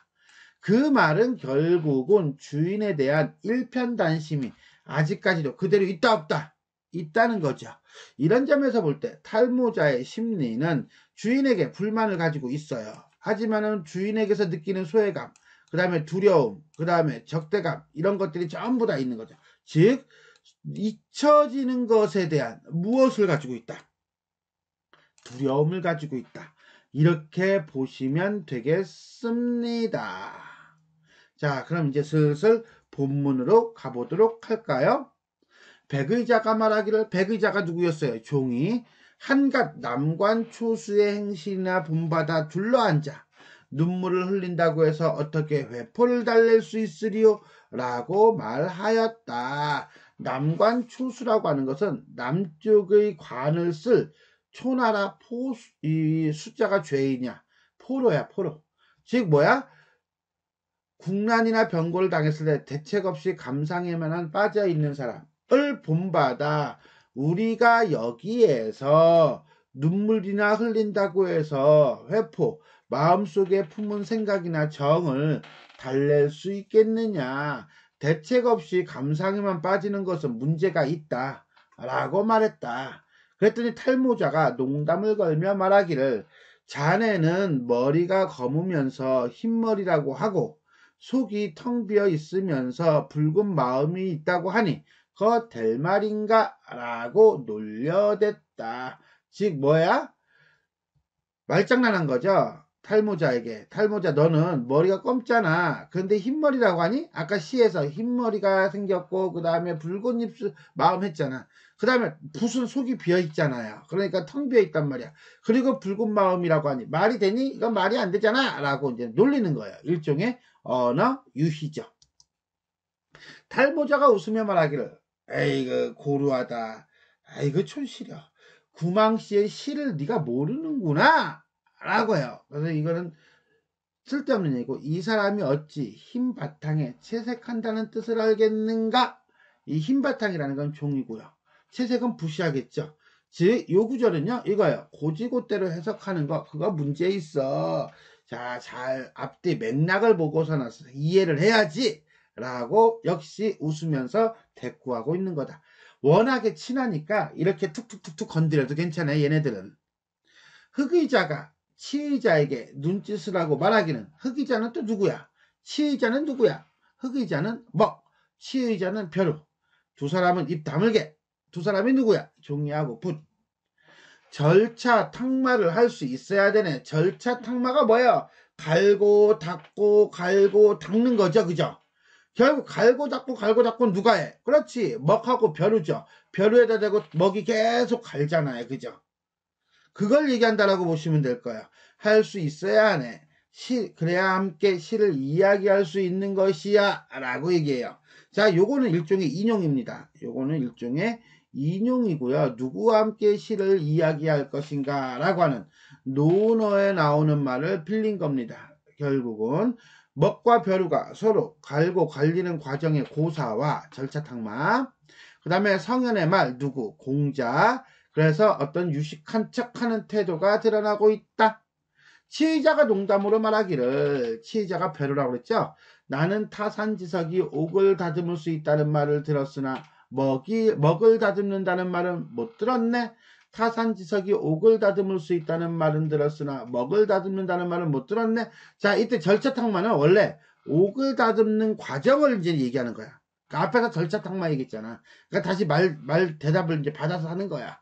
S1: 그 말은 결국은 주인에 대한 일편단심이 아직까지도 그대로 있다 없다 있다는 거죠. 이런 점에서 볼 때 탈모자의 심리는 주인에게 불만을 가지고 있어요. 하지만은 주인에게서 느끼는 소외감, 그 다음에 두려움, 그 다음에 적대감 이런 것들이 전부 다 있는 거죠. 즉 잊혀지는 것에 대한 무엇을 가지고 있다? 두려움을 가지고 있다. 이렇게 보시면 되겠습니다. 자, 그럼 이제 슬슬 본문으로 가보도록 할까요? 백의자가 말하기를 백의자가 누구였어요? 종이 한갓 남관 초수의 행실이나 본받아 둘러앉아 눈물을 흘린다고 해서 어떻게 회포를 달랠 수 있으리요? 라고 말하였다. 남관 초수라고 하는 것은 남쪽의 관을 쓸 초나라 이 숫자가 죄이냐? 포로야, 포로. 즉 뭐야? 국난이나 병고를 당했을 때 대책 없이 감상에만 빠져 있는 사람을 본받아 우리가 여기에서 눈물이나 흘린다고 해서 회포, 마음속에 품은 생각이나 정을 달랠 수 있겠느냐. 대책 없이 감상에만 빠지는 것은 문제가 있다 라고 말했다. 그랬더니 탈모자가 농담을 걸며 말하기를 자네는 머리가 검으면서 흰머리라고 하고 속이 텅 비어 있으면서 붉은 마음이 있다고 하니 그거 될 말인가? 라고 놀려댔다. 즉 뭐야? 말장난한 거죠. 탈모자에게. 탈모자 너는 머리가 검잖아. 근데 흰머리라고 하니? 아까 시에서 흰머리가 생겼고 그 다음에 붉은 입술 마음 했잖아. 그 다음에 붓은 속이 비어있잖아요. 그러니까 텅 비어있단 말이야. 그리고 붉은 마음이라고 하니 말이 되니? 이건 말이 안 되잖아 라고 이제 놀리는 거예요. 일종의 언어 유희죠. 달모자가 웃으며 말하기를 에이그 고루하다. 아이고 촌시려. 구망씨의 시를 네가 모르는구나 라고 해요. 그래서 이거는 쓸데없는 얘기고 이 사람이 어찌 흰 바탕에 채색한다는 뜻을 알겠는가? 이 흰 바탕이라는 건 종이고요. 채색은 부시하겠죠. 즉, 요 구절은요, 이거예요. 고지고대로 해석하는 거, 그거 문제 있어. 자, 잘 앞뒤 맥락을 보고서는 이해를 해야지. 라고 역시 웃으면서 대꾸하고 있는 거다. 워낙에 친하니까 이렇게 툭툭툭툭 건드려도 괜찮아요, 얘네들은. 흑의자가 치의자에게 눈짓을 하고 말하기는 흑의자는 또 누구야? 치의자는 누구야? 흑의자는 먹, 치의자는 벼루. 두 사람은 입 다물게. 두 사람이 누구야? 종이하고 붓. 절차 탁마를 할 수 있어야 되네. 절차 탁마가 뭐야? 갈고 닦고 갈고 닦는 거죠. 그죠? 결국 갈고 닦고 누가 해? 그렇지. 먹하고 벼루죠. 벼루에다 대고 먹이 계속 갈잖아요. 그죠? 그걸 얘기한다라고 보시면 될 거야. 할 수 있어야 하네. 그래야 함께 시를 이야기할 수 있는 것이야 라고 얘기해요. 자, 요거는 일종의 인용입니다. 요거는 일종의 인용이고요. 누구와 함께 시를 이야기할 것인가 라고 하는 논어에 나오는 말을 빌린 겁니다. 결국은 먹과 벼루가 서로 갈고 갈리는 과정의 고사와 절차탁마, 그 다음에 성현의 말 누구 공자, 그래서 어떤 유식한 척하는 태도가 드러나고 있다. 치의자가 농담으로 말하기를, 치의자가 벼루라고 그랬죠. 나는 타산지석이 옥을 다듬을 수 있다는 말을 들었으나 먹을 다듬는다는 말은 못 들었네. 타산지석이 옥을 다듬을 수 있다는 말은 들었으나 먹을 다듬는다는 말은 못 들었네. 자, 이때 절차탁마는 원래 옥을 다듬는 과정을 이제 얘기하는 거야. 그러니까 앞에서 절차탁마 얘기했잖아. 그러니까 다시 대답을 이제 받아서 하는 거야.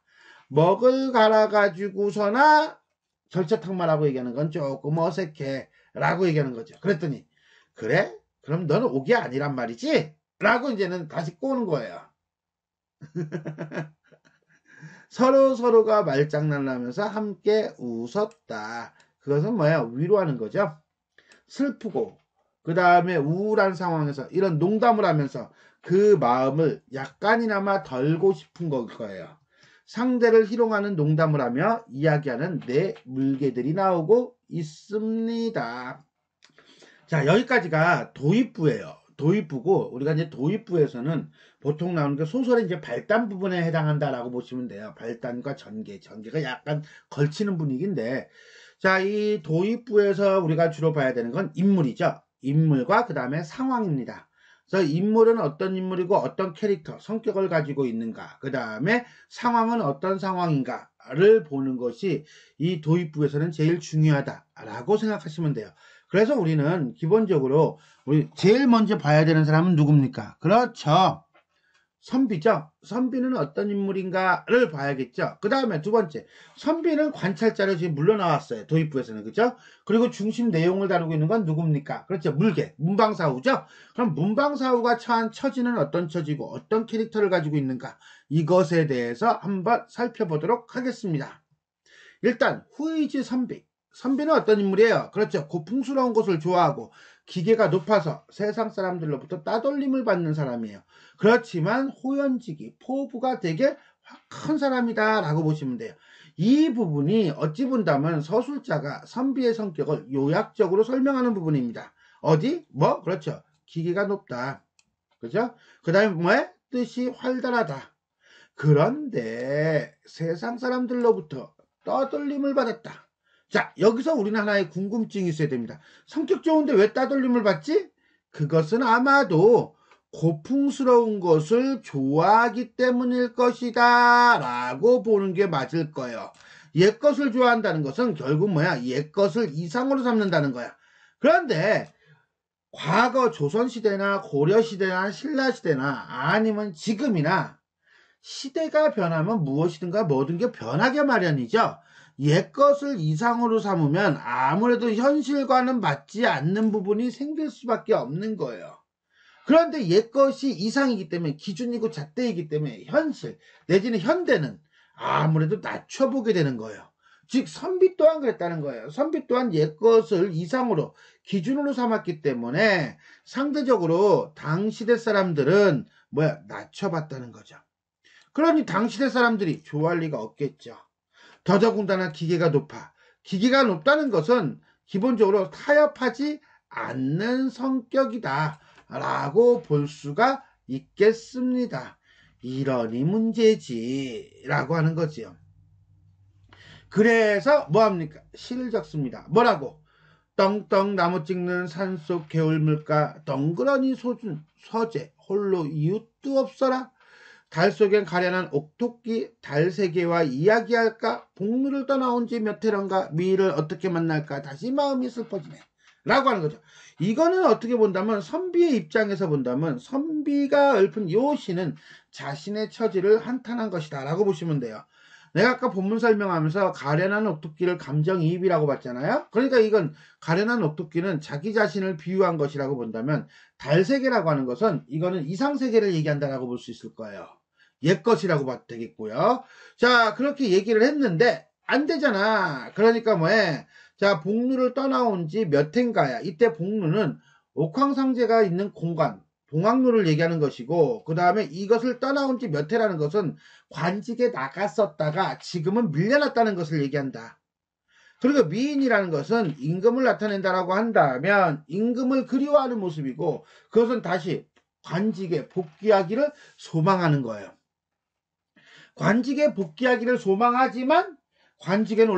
S1: 먹을 갈아가지고서나 절차탁마라고 얘기하는 건 조금 어색해 라고 얘기하는 거죠. 그랬더니 그래? 그럼 너는 옥이 아니란 말이지? 라고 이제는 다시 꼬는 거예요. 서로가 말장난을 하면서 함께 웃었다. 그것은 뭐야? 위로하는 거죠. 슬프고 그 다음에 우울한 상황에서 이런 농담을 하면서 그 마음을 약간이나마 덜고 싶은 거예요. 상대를 희롱하는 농담을 하며 이야기하는 네 물개들이 나오고 있습니다. 자, 여기까지가 도입부예요. 도입부고, 우리가 이제 도입부에서는 보통 나오는 게 소설의 이제 발단 부분에 해당한다라고 보시면 돼요. 발단과 전개가 약간 걸치는 분위기인데, 자, 이 도입부에서 우리가 주로 봐야 되는 건 인물이죠. 인물과 그 다음에 상황입니다. 그래서 인물은 어떤 인물이고 어떤 캐릭터, 성격을 가지고 있는가, 그 다음에 상황은 어떤 상황인가를 보는 것이 이 도입부에서는 제일 중요하다라고 생각하시면 돼요. 그래서 우리는 기본적으로 우리 제일 먼저 봐야 되는 사람은 누굽니까? 그렇죠. 선비죠. 선비는 어떤 인물인가를 봐야겠죠. 그 다음에 두 번째, 선비는 관찰자로 지금 물러나왔어요. 도입부에서는. 그죠? 그리고 중심 내용을 다루고 있는 건 누굽니까? 그렇죠. 물개, 문방사후죠. 그럼 문방사후가 처한 처지는 어떤 처지고 어떤 캐릭터를 가지고 있는가? 이것에 대해서 한번 살펴보도록 하겠습니다. 일단 후이지 선비. 선비는 어떤 인물이에요? 그렇죠. 고풍스러운 것을 좋아하고 기계가 높아서 세상 사람들로부터 따돌림을 받는 사람이에요. 그렇지만 호연지기, 포부가 되게 큰 사람이다 라고 보시면 돼요. 이 부분이 어찌 본다면 서술자가 선비의 성격을 요약적으로 설명하는 부분입니다. 어디? 뭐? 그렇죠. 기계가 높다. 그죠? 그 다음에 뭐에? 뜻이 활달하다. 그런데 세상 사람들로부터 떠돌림을 받았다. 자, 여기서 우리는 하나의 궁금증이 있어야 됩니다. 성격 좋은데 왜 따돌림을 받지? 그것은 아마도 고풍스러운 것을 좋아하기 때문일 것이다 라고 보는 게 맞을 거예요. 옛것을 좋아한다는 것은 결국 뭐야? 옛것을 이상으로 삼는다는 거야. 그런데 과거 조선시대나 고려시대나 신라시대나 아니면 지금이나 시대가 변하면 무엇이든가 모든 게 변하게 마련이죠. 옛것을 이상으로 삼으면 아무래도 현실과는 맞지 않는 부분이 생길 수밖에 없는 거예요. 그런데 옛것이 이상이기 때문에 기준이고 잣대이기 때문에 현실 내지는 현대는 아무래도 낮춰보게 되는 거예요. 즉 선비 또한 그랬다는 거예요. 선비 또한 옛것을 이상으로 기준으로 삼았기 때문에 상대적으로 당시대 사람들은 낮춰봤다는 거죠. 그러니 당시대 사람들이 좋아할 리가 없겠죠. 더더군다나 기계가 높아. 기계가 높다는 것은 기본적으로 타협하지 않는 성격이다 라고 볼 수가 있겠습니다. 이러니 문제지 라고 하는 거지요. 그래서 뭐합니까? 시를 적습니다. 뭐라고? 떵떵 나무 찍는 산속 개울물가 덩그러니 소준 서재 홀로 이웃도 없어라. 달 속엔 가련한 옥토끼 달세계와 이야기할까? 복루를 떠나온 지 몇 해런가? 미희를 어떻게 만날까? 다시 마음이 슬퍼지네 라고 하는 거죠. 이거는 어떻게 본다면 선비의 입장에서 본다면 선비가 읊은 요 시는 자신의 처지를 한탄한 것이다 라고 보시면 돼요. 내가 아까 본문 설명하면서 가련한 옥토끼를 감정이입이라고 봤잖아요. 그러니까 이건 가련한 옥토끼는 자기 자신을 비유한 것이라고 본다면 달세계라고 하는 것은 이거는 이상세계를 얘기한다라고 볼 수 있을 거예요. 옛것이라고 봐도 되겠고요. 자, 그렇게 얘기를 했는데 안 되잖아. 그러니까 뭐해? 자, 복루를 떠나온 지 몇 해인가야. 이때 복루는 옥황상제가 있는 공간, 봉황루를 얘기하는 것이고, 그 다음에 이것을 떠나온 지 몇 해라는 것은 관직에 나갔었다가 지금은 밀려났다는 것을 얘기한다. 그리고 미인이라는 것은 임금을 나타낸다라고 한다면 임금을 그리워하는 모습이고, 그것은 다시 관직에 복귀하기를 소망하는 거예요. 관직에 복귀하기를 소망하지만 관직에는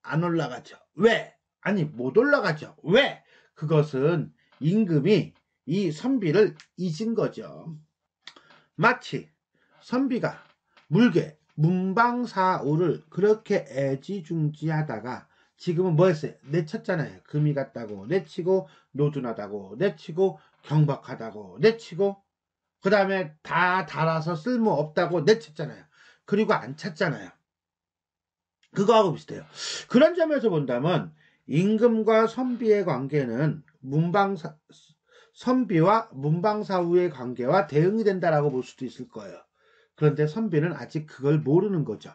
S1: 안 올라가죠. 왜? 아니 못 올라가죠. 왜? 그것은 임금이 이 선비를 잊은 거죠. 마치 선비가 물개 문방사우를 그렇게 애지중지하다가 지금은 뭐 했어요? 내쳤잖아요. 금이 같다고 내치고 노둔하다고 내치고 경박하다고 내치고 그 다음에 다 달아서 쓸모없다고 내쳤잖아요. 그리고 안 찾잖아요. 그거하고 비슷해요. 그런 점에서 본다면 임금과 선비의 관계는 선비와 문방사우의 관계와 대응이 된다라고 볼 수도 있을 거예요. 그런데 선비는 아직 그걸 모르는 거죠.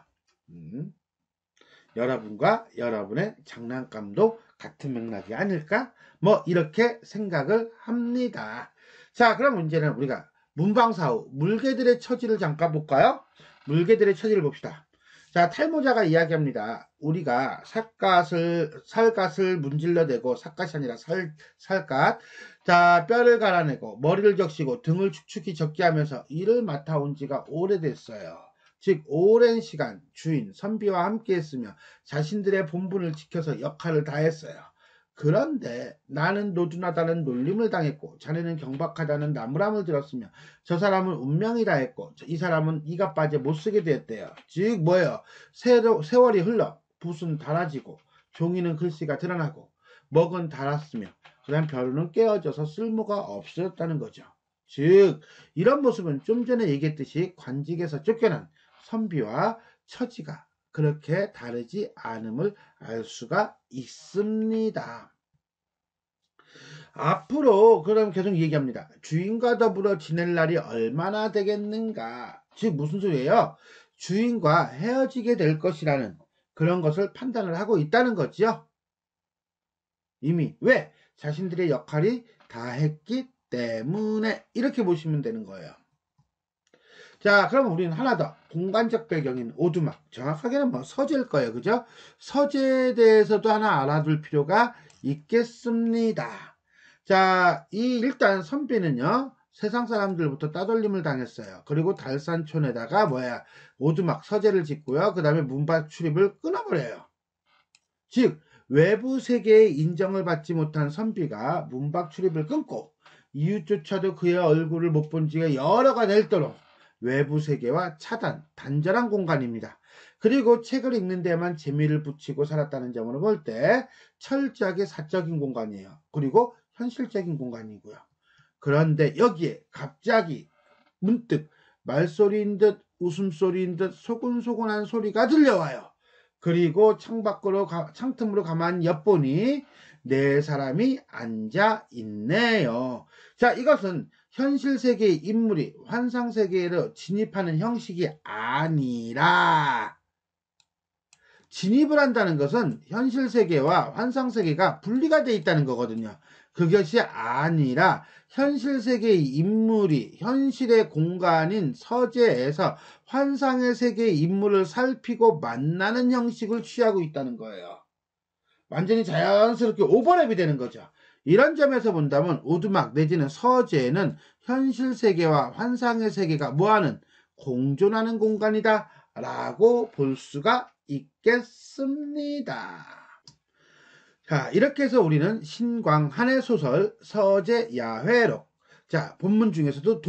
S1: 여러분과 여러분의 장난감도 같은 맥락이 아닐까? 이렇게 생각을 합니다. 자, 그럼 문제는 우리가 문방사우, 물개들의 처지를 잠깐 볼까요? 물개들의 처지를 봅시다. 자, 탈모자가 이야기합니다. 우리가 살갗을 문질러대고, 살갗이 아니라 살갗. 자, 뼈를 갈아내고, 머리를 적시고, 등을 축축히 적게 하면서 일을 맡아온 지가 오래됐어요. 즉, 오랜 시간 주인, 선비와 함께 했으며, 자신들의 본분을 지켜서 역할을 다했어요. 그런데 나는 노둔하다는 놀림을 당했고 자네는 경박하다는 나무람을 들었으며 저 사람은 운명이라 했고 이 사람은 이가 빠져 못쓰게 되었대요. 즉 뭐예요? 세월이 흘러 붓은 닳아지고 종이는 글씨가 드러나고 먹은 닳았으며 그 다음 벼루는 깨어져서 쓸모가 없어졌다는 거죠. 즉 이런 모습은 좀 전에 얘기했듯이 관직에서 쫓겨난 선비와 처지가 그렇게 다르지 않음을 알 수가 있습니다. 앞으로 그럼 계속 얘기합니다. 주인과 더불어 지낼 날이 얼마나 되겠는가? 즉 무슨 소리예요? 주인과 헤어지게 될 것이라는 그런 것을 판단을 하고 있다는 거죠. 이미 왜? 자신들의 역할이 다 했기 때문에 이렇게 보시면 되는 거예요. 자, 그럼 우리는 하나 더 공간적 배경인 오두막, 정확하게는 서재일 거예요. 그죠? 서재에 대해서도 하나 알아둘 필요가 있겠습니다. 자, 일단 선비는요 세상 사람들부터 따돌림을 당했어요. 그리고 달산촌에다가 오두막 서재를 짓고요. 그 다음에 문밭 출입을 끊어버려요. 즉 외부 세계의 인정을 받지 못한 선비가 문밖 출입을 끊고 이웃조차도 그의 얼굴을 못 본 지가 여러가 될도록 외부 세계와 단절한 공간입니다. 그리고 책을 읽는 데만 재미를 붙이고 살았다는 점으로 볼 때 철저하게 사적인 공간이에요. 그리고 현실적인 공간이고요. 그런데 여기에 갑자기 문득 말소리인 듯 웃음소리인 듯 소곤소곤한 소리가 들려와요. 그리고 창틈으로 가만히 엿보니 네 사람이 앉아 있네요. 자, 이것은 현실 세계의 인물이 환상 세계로 진입하는 형식이 아니라 진입을 한다는 것은 현실 세계와 환상 세계가 분리가 되어 있다는 거거든요. 그것이 아니라 현실 세계의 인물이 현실의 공간인 서재에서 환상의 세계의 인물을 살피고 만나는 형식을 취하고 있다는 거예요. 완전히 자연스럽게 오버랩이 되는 거죠. 이런 점에서 본다면 오두막 내지는 서재는 현실 세계와 환상의 세계가 뭐하는 공존하는 공간이다 라고 볼 수가 있겠습니다. 자, 이렇게 해서 우리는 신광한의 소설 서재야회록, 자, 본문 중에서도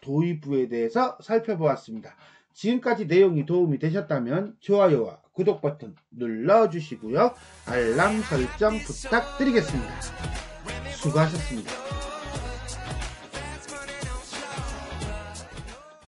S1: 도입부에 대해서 살펴보았습니다. 지금까지 내용이 도움이 되셨다면 좋아요와 구독 버튼 눌러주시고요. 알람 설정 부탁드리겠습니다. 수고하셨습니다.